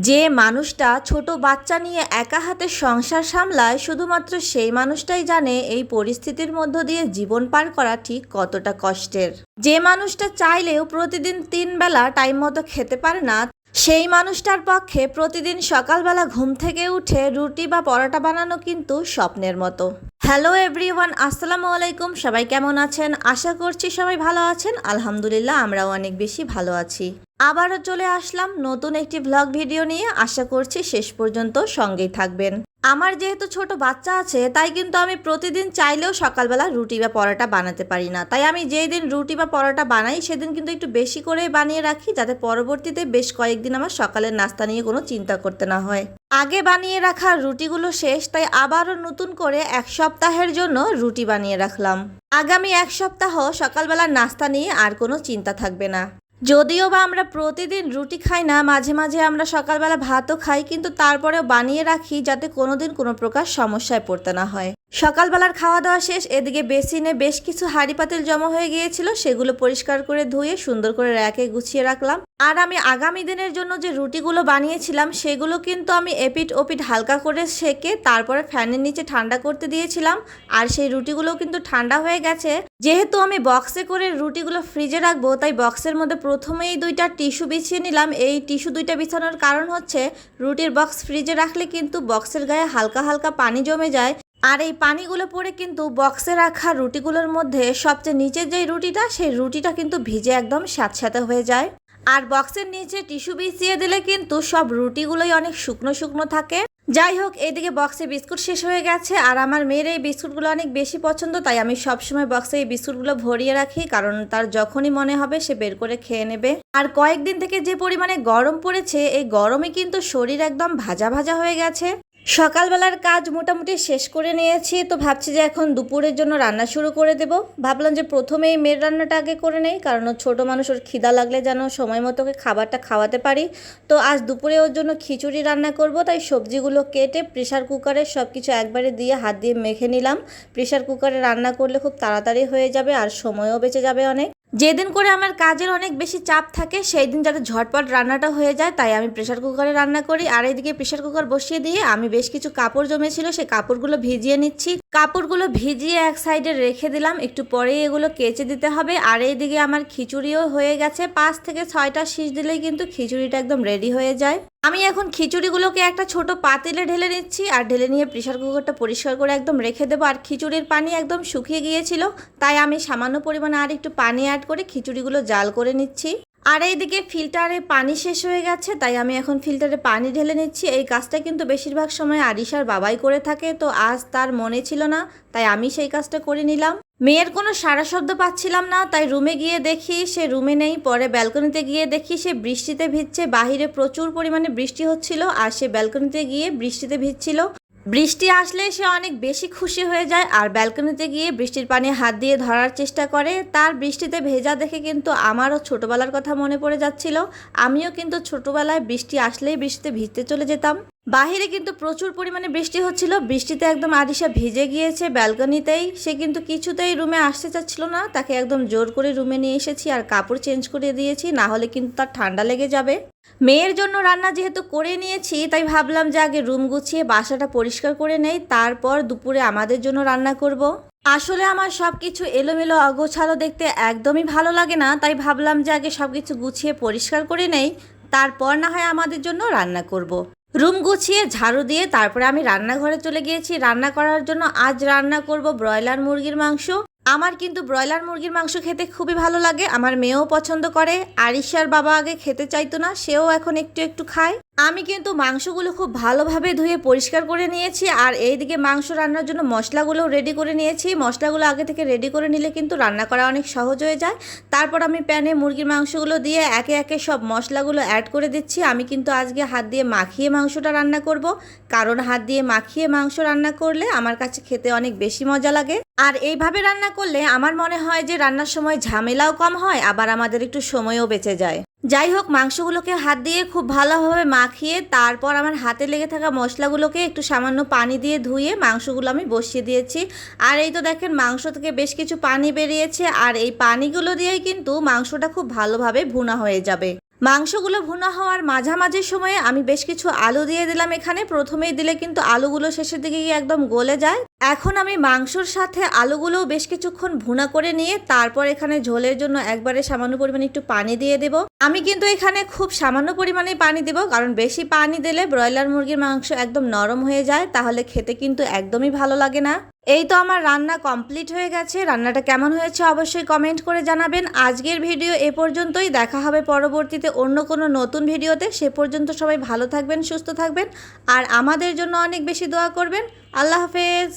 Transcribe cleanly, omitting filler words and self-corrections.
যে মানুষটা ছোট বাচ্চা নিয়ে একা হাতে সংসার সামলায় শুধুমাত্র সেই মানুষটাই জানে এই পরিস্থিতির মধ্য দিয়ে জীবন পার করা ঠিক কতটা কষ্টের। যে মানুষটা চাইলেও প্রতিদিন 3 বেলা টাইম মতো খেতে পারে না, সেই মানুষটার পক্ষে প্রতিদিন সকালবেলা ঘুম থেকে উঠে রুটি বা পরোটা বানানো কিন্তু স্বপ্নের মতো। হ্যালো এভরিওয়ান, আসসালামু আলাইকুম। সবাই কেমন আছেন? আশা করছি সবাই ভালো আছেন। আলহামদুলিল্লাহ, আমরাও অনেক বেশি ভালো আছি। আবারও চলে আসলাম নতুন একটি ভ্লগ ভিডিও নিয়ে। আশা করছি শেষ পর্যন্ত সঙ্গেই থাকবেন। আমার যেহেতু ছোট বাচ্চা আছে, তাই কিন্তু আমি প্রতিদিন চাইলেও সকালবেলা রুটি বা পরোটা বানাতে পারি না। তাই আমি যেই দিন রুটি বা পরোটা বানাই সেদিন কিন্তু একটু বেশি করে বানিয়ে রাখি, যাতে পরবর্তীতে বেশ কয়েকদিন আমার সকালের নাস্তা নিয়ে কোনো চিন্তা করতে না হয়। আগে বানিয়ে রাখা রুটিগুলো শেষ, তাই আবারও নতুন করে 1 সপ্তাহের জন্য রুটি বানিয়ে রাখলাম। আগামী 1 সপ্তাহ সকালবেলার নাস্তা নিয়ে আর কোনো চিন্তা থাকবে না। যদিও বা আমরা প্রতিদিন রুটি খাই না, মাঝে মাঝে আমরা সকালবেলা ভাতও খাই, কিন্তু তারপরেও বানিয়ে রাখি যাতে কোনোদিন কোনো প্রকার সমস্যায় পড়তে না হয়। সকালবেলার খাওয়া দাওয়া শেষ। এদিকে বেসিনে বেশ কিছু হাঁড়ি পাতিল জমা হয়ে গিয়েছিল, সেগুলো পরিষ্কার করে ধুয়ে সুন্দর করে র্যাকে গুছিয়ে রাখলাম। আর আমি আগামী দিনের জন্য যে রুটিগুলো বানিয়েছিলাম সেগুলো কিন্তু আমি এপিট ওপিট হালকা করে সেকে তারপরে ফ্যানের নিচে ঠান্ডা করতে দিয়েছিলাম। আর সেই রুটিগুলো কিন্তু ঠান্ডা হয়ে গেছে। যেহেতু আমি বক্সে করে রুটিগুলো ফ্রিজে রাখবো, তাই বক্সের মধ্যে প্রথমেই 2টা টিস্যু বিছিয়ে নিলাম। এই টিস্যু 2টা বিছানোর কারণ হচ্ছে রুটির বক্স ফ্রিজে রাখলে কিন্তু বক্সের গায়ে হালকা হালকা পানি জমে যায়, আর এই পানিগুলো পড়ে কিন্তু বক্সে রাখা রুটিগুলোর মধ্যে সবচেয়ে নিচের যে রুটিটা, সেই রুটিটা কিন্তু ভিজে একদম স্যাঁতস্যাঁতে হয়ে যায়। আর বক্সের নিচে টিস্যু বিছিয়ে দিলে কিন্তু সব রুটিগুলোই অনেক শুকনো শুকনো থাকে। যাই হোক, এদিকে বক্সে বিস্কুট শেষ হয়ে গেছে, আর আমার মেয়ের এই বিস্কুটগুলো অনেক বেশি পছন্দ, তাই আমি সবসময় বক্সে এই বিস্কুটগুলো ভরিয়ে রাখি, কারণ তার যখনই মনে হবে সে বের করে খেয়ে নেবে। আর কয়েকদিন থেকে যে পরিমাণে গরম পড়েছে, এই গরমে কিন্তু শরীর একদম ভাজা ভাজা হয়ে গেছে। সকালবেলার কাজ মোটামুটি শেষ করে নিয়েছি, তো ভাবছি যে এখন দুপুরের জন্য রান্না শুরু করে দেব। ভাবলাম যে প্রথমেই মেয়ের রান্নাটা আগে করে নেই, কারণ ছোট মানুষ, ওর খিদা লাগলে যেন সময় মতো ওকে খাবারটা খাওয়াতে পারি। তো আজ দুপুরে ওর জন্য খিচুড়ি রান্না করব, তাই সবজিগুলো কেটে প্রেশার কুকারে সব কিছু একবারে দিয়ে হাত দিয়ে মেখে নিলাম। প্রেশার কুকারে রান্না করলে খুব তাড়াতাড়ি হয়ে যাবে আর সময়ও বেঁচে যাবে অনেক। যেদিন করে আমার কাজের অনেক বেশি চাপ থাকে সেই দিন যাতে ঝটপট রান্নাটা হয়ে যায়, তাই আমি প্রেশার কুকারে রান্না করি। আর এইদিকে প্রেশার কুকার বসিয়ে দিয়ে আমি বেশ কিছু কাপড় জমেছিল, সেই কাপড়গুলো ভিজিয়ে নিচ্ছি। কাপড়গুলো ভিজিয়ে এক সাইডে রেখে দিলাম, একটু পরেই এগুলো কেচে দিতে হবে। আর এইদিকে আমার খিচুড়িও হয়ে গেছে। 5 থেকে 6টা শীষ দিলেই কিন্তু খিচুড়িটা একদম রেডি হয়ে যায়। আমি এখন খিচুড়িগুলোকে একটা ছোট পাতিলে ঢেলে নিচ্ছি, আর ঢেলে নিয়ে প্রেশার কুকারটা পরিষ্কার করে একদম রেখে দেবো। আর খিচুড়ির পানি একদম শুকিয়ে গিয়েছিল, তাই আমি সামান্য পরিমাণে আর একটু পানি অ্যাড করে খিচুড়িগুলো জাল করে নিচ্ছি। আর এইদিকে ফিল্টারে পানি শেষ হয়ে গেছে, তাই আমি এখন ফিল্টারে পানি ঢেলে নিচ্ছি। এই কাজটা কিন্তু বেশিরভাগ সময় আরিশার বাবাই করে থাকে, তো আজ তার মনে ছিল না, তাই আমি সেই কাজটা করে নিলাম। মেয়ের কোনো সারা শব্দ পাচ্ছিলাম না, তাই রুমে গিয়ে দেখি সে রুমে নেই। পরে ব্যালকনিতে গিয়ে দেখি সে বৃষ্টিতে ভিজছে। বাহিরে প্রচুর পরিমাণে বৃষ্টি হচ্ছিল, আর সে ব্যালকনিতে গিয়ে বৃষ্টিতে ভিজছিল। বৃষ্টি আসলে সে অনেক বেশি খুশি হয়ে যায়, আর ব্যালকনিতে গিয়ে বৃষ্টির পানি হাত দিয়ে ধরার চেষ্টা করে। তার বৃষ্টিতে ভেজা দেখে কিন্তু আমারও ছোটবেলার কথা মনে পড়ে যাচ্ছিল। আমিও কিন্তু ছোটবেলায় বৃষ্টি আসলেই বৃষ্টিতে ভিজতে চলে যেতাম। বাহিরে কিন্তু প্রচুর পরিমাণে বৃষ্টি হচ্ছিল, বৃষ্টিতে একদম আরিশা ভিজে গিয়েছে ব্যালকনিতেই। সে কিন্তু কিছুতেই রুমে আসতে চাচ্ছিল না, তাকে একদম জোর করে রুমে নিয়ে এসেছি আর কাপড় চেঞ্জ করে দিয়েছি, না হলে কিন্তু তার ঠান্ডা লেগে যাবে। মেয়ের জন্য রান্না যেহেতু করে নিয়েছি, তাই ভাবলাম যে আগে রুম গুছিয়ে বাসাটা পরিষ্কার করে নেই, তারপর দুপুরে আমাদের জন্য রান্না করব। আসলে আমার সব কিছু এলোমেলো অগোছালো দেখতে একদমই ভালো লাগে না, তাই ভাবলাম যে আগে সব কিছু গুছিয়ে পরিষ্কার করে নেই, তারপর না হয় আমাদের জন্য রান্না করব। রুম গুছিয়ে ঝাড়ু দিয়ে তারপরে আমি রান্নাঘরে চলে গিয়েছি রান্না করার জন্য। আজ রান্না করব ব্রয়লার মুরগির মাংস। আমার কিন্তু ব্রয়লার মুরগির মাংস খেতে খুবই ভালো লাগে, আমার মেয়েও পছন্দ করে। আরিশার বাবা আগে খেতে চাইতো না, সেও এখন একটু একটু খায়। আমি কিন্তু মাংসগুলো খুব ভালোভাবে ধুয়ে পরিষ্কার করে নিয়েছি, আর এইদিকে মাংস রান্নার জন্য মশলাগুলো রেডি করে নিয়েছি। মশলাগুলো আগে থেকে রেডি করে নিলে কিন্তু রান্না করা অনেক সহজ হয়ে যায়। তারপর আমি প্যানে মুরগির মাংসগুলো দিয়ে একে একে সব মশলাগুলো অ্যাড করে দিচ্ছি। আমি কিন্তু আজকে হাত দিয়ে মাখিয়ে মাংসটা রান্না করব, কারণ হাত দিয়ে মাখিয়ে মাংস রান্না করলে আমার কাছে খেতে অনেক বেশি মজা লাগে। আর এইভাবে রান্না করলে আমার মনে হয় যে রান্নার সময় ঝামেলাও কম হয়, আবার আমাদের একটু সময়ও বেঁচে যায়। যাই হোক, মাংসগুলোকে হাত দিয়ে খুব ভালোভাবে মাখিয়ে তারপর আমার হাতে লেগে থাকা মশলাগুলোকে একটু সামান্য পানি দিয়ে ধুয়ে মাংসগুলো আমি বসিয়ে দিয়েছি। আর এই তো দেখেন, মাংস থেকে বেশ কিছু পানি বেরিয়েছে, আর এই পানিগুলো দিয়েই কিন্তু মাংসটা খুব ভালোভাবে ভুনা হয়ে যাবে। মাংসগুলো ভুনা হওয়ার মাঝামাঝি সময়ে আমি বেশ কিছু আলু দিয়ে দিলাম এখানে। প্রথমেই দিলে কিন্তু আলুগুলো শেষের দিকে গিয়ে একদম গলে যায়। এখন আমি মাংসর সাথে আলুগুলোও বেশ কিছুক্ষণ ভুনা করে নিয়ে তারপর এখানে ঝোলের জন্য একবারে সামান্য পরিমাণে একটু পানি দিয়ে দেব। আমি কিন্তু এখানে খুব সামান্য পরিমাণে পানি দেব, কারণ বেশি পানি দিলে ব্রয়লার মুরগির মাংস একদম নরম হয়ে যায়, তাহলে খেতে কিন্তু একদমই ভালো লাগে না। এই তো আমার রান্না কমপ্লিট হয়ে গেছে। রান্নাটা কেমন হয়েছে অবশ্যই কমেন্ট করে জানাবেন। আজকের ভিডিও এ পর্যন্তই। দেখা হবে পরবর্তীতে অন্য কোনো নতুন ভিডিওতে। সে পর্যন্ত সবাই ভালো থাকবেন, সুস্থ থাকবেন আর আমাদের জন্য অনেক বেশি দোয়া করবেন। আল্লাহ হাফেজ।